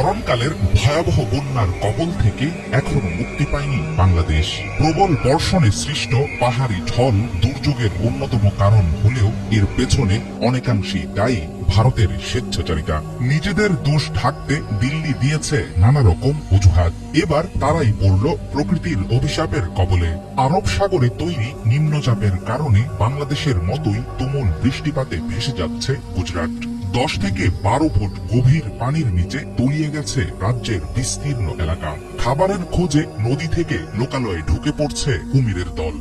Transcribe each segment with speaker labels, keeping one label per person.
Speaker 1: স্মরণকালের ভয়াবহ বন্যার কবল থেকে এখনো মুক্তি পায়নি বাংলাদেশ। প্রবল বর্ষণে সৃষ্ট পাহাড়ি ঢল দুর্যোগের অন্যতম কারণ হলেও এর পেছনে অনেকাংশেই দায়ী ভারতের স্বেচ্ছাচারিতা। নিজেদের দোষ ঢাকতে দিল্লি দিয়েছে নানা রকম অজুহাত। এবার তারাই পড়ল প্রকৃতির অভিশাপের কবলে। আরব সাগরে তৈরি নিম্নচাপের কারণে বাংলাদেশের মতোই তুমুল বৃষ্টিপাতে ভেসে যাচ্ছে গুজরাট। 10 থেকে 12 ফুট গভীর পানির নিচে তলিয়ে গেছে রাজ্যের বিস্তীর্ণ এলাকা। খাবারের খোঁজে নদী থেকে লোকালয়ে ঢুকে পড়ছে কুমিরের দল।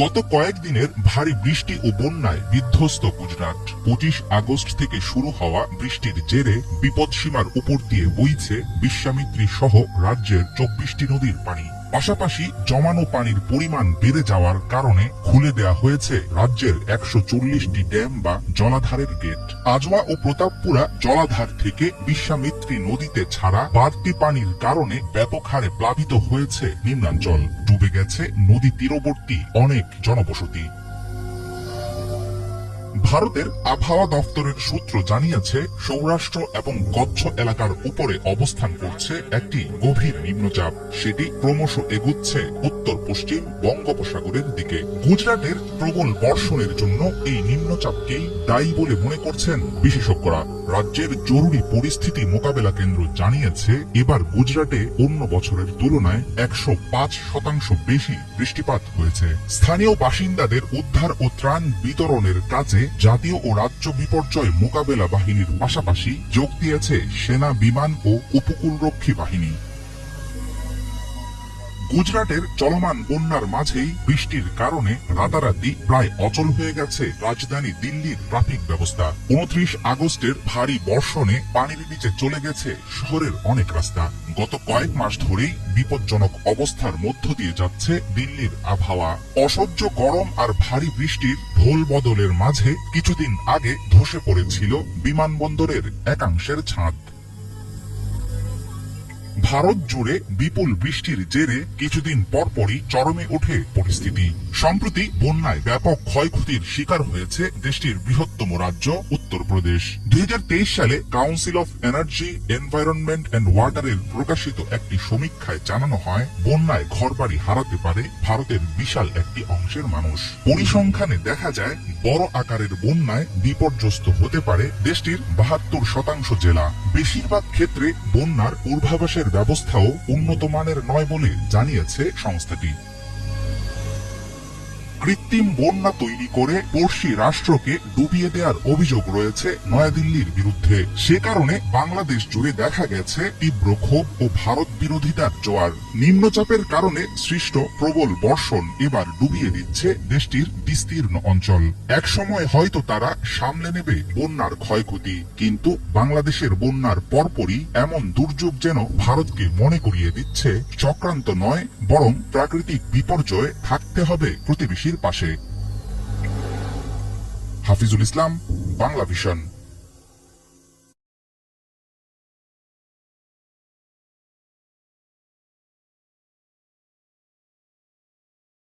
Speaker 1: গত কয়েকদিনের ভারী বৃষ্টি ও বন্যায় বিধ্বস্ত গুজরাট। 25 আগস্ট থেকে শুরু হওয়া বৃষ্টির জেরে বিপদসীমার উপর দিয়ে বইছে বিশ্বামিত্রী সহ রাজ্যের 24টি নদীর পানি। পাশাপাশি জমানো পানির পরিমাণ বেড়ে যাওয়ার কারণে খুলে দেয়া হয়েছে রাজ্যের 140টি ড্যাম বা জলাধারের গেট। আজওয়া ও প্রতাপপুরা জলাধার থেকে বিশ্বামিত্রী নদীতে ছাড়া বাড়তি পানির কারণে ব্যাপক হারে প্লাবিত হয়েছে নিম্নাঞ্চল। ডুবে গেছে নদী তীরবর্তী অনেক জনবসতি। ভারতের আবহাওয়া দফতরের সূত্র জানিয়েছে, সৌরাষ্ট্র এবং কচ্ছ এলাকার উপরে অবস্থান করছে একটি গভীর নিম্নচাপ। সেটি ক্রমশ এগুচ্ছে উত্তর পশ্চিম বঙ্গোপসাগরের দিকে। গুজরাটের প্রবল বর্ষণের জন্য এই নিম্নচাপকেই দায়ী বলে মনে করছেন বিশেষজ্ঞরা। রাজ্যের জরুরি পরিস্থিতি মোকাবেলা কেন্দ্র জানিয়েছে, এবার গুজরাটে অন্য বছরের তুলনায় 105% বেশি বৃষ্টিপাত হয়েছে। স্থানীয় বাসিন্দাদের উদ্ধার ও ত্রাণ বিতরণের কাজে জাতীয় ও রাজ্য বিপর্যয় মোকাবেলা বাহিনীর পাশাপাশি যোগ দিয়েছে সেনা, বিমান ও উপকূলরক্ষী বাহিনী। গুজরাটের চলমান বন্যার মাঝেই বৃষ্টির কারণে রাতারাতি প্রায় অচল হয়ে গেছে রাজধানী দিল্লির ট্রাফিক ব্যবস্থা। 29 আগস্টের ভারী বর্ষণে পানির নিচে চলে গেছে শহরের অনেক রাস্তা। গত কয়েক মাস ধরেই বিপজ্জনক অবস্থার মধ্য দিয়ে যাচ্ছে দিল্লির আবহাওয়া। অসহ্য গরম আর ভারী বৃষ্টির ঢোল বদলের মাঝে কিছুদিন আগে ধসে পড়েছিল বিমানবন্দরের একাংশের ছাদ। ভারত জুড়ে বিপুল বৃষ্টির জেরে কিছুদিন পরপরই চরমে ওঠে পরিস্থিতি। সম্প্রতি বন্যায় ব্যাপক ক্ষয়ক্ষতির শিকার হয়েছে দেশটির বৃহত্তম রাজ্য উত্তরপ্রদেশ। 2023 সালে council of energy, environment and ওয়াটারের প্রকাশিত একটি সমীক্ষায় জানানো হয়, বন্যায় ঘরবাড়ি হারাতে পারে ভারতের বিশাল একটি অংশের মানুষ। পরিসংখ্যানে দেখা যায়, বড় আকারের বন্যায় বিপর্যস্ত হতে পারে দেশটির 72% জেলা। বেশিরভাগ ক্ষেত্রে বন্যার পূর্বাভাসের ব্যবস্থাও উন্নত মানের নয় বলে জানিয়েছে সংস্থাটি। কৃত্রিম বন্যা তৈরি করে পড়শি রাষ্ট্রকে ডুবিয়ে দেওয়ার অভিযোগ রয়েছে নয়াদিল্লির বিরুদ্ধে। সে কারণে বাংলাদেশ জুড়ে দেখা গেছে তীব্র ক্ষোভ ও ভারত বিরোধিতার জোয়ার। নিম্নচাপের কারণে সৃষ্ট প্রবল বর্ষণ এবার ডুবিয়ে দিচ্ছে দেশটির বিস্তীর্ণ অঞ্চল। একসময় হয়তো তারা সামলে নেবে বন্যার ক্ষয়ক্ষতি, কিন্তু বাংলাদেশের বন্যার পরপরই এমন দুর্যোগ যেন ভারতকে মনে করিয়ে দিচ্ছে, চক্রান্ত নয় বরং প্রাকৃতিক বিপর্যয়ে থাকতে হবে প্রতিবেশীর পাশে। হাফিজুল ইসলাম, বাংলা ভিশন।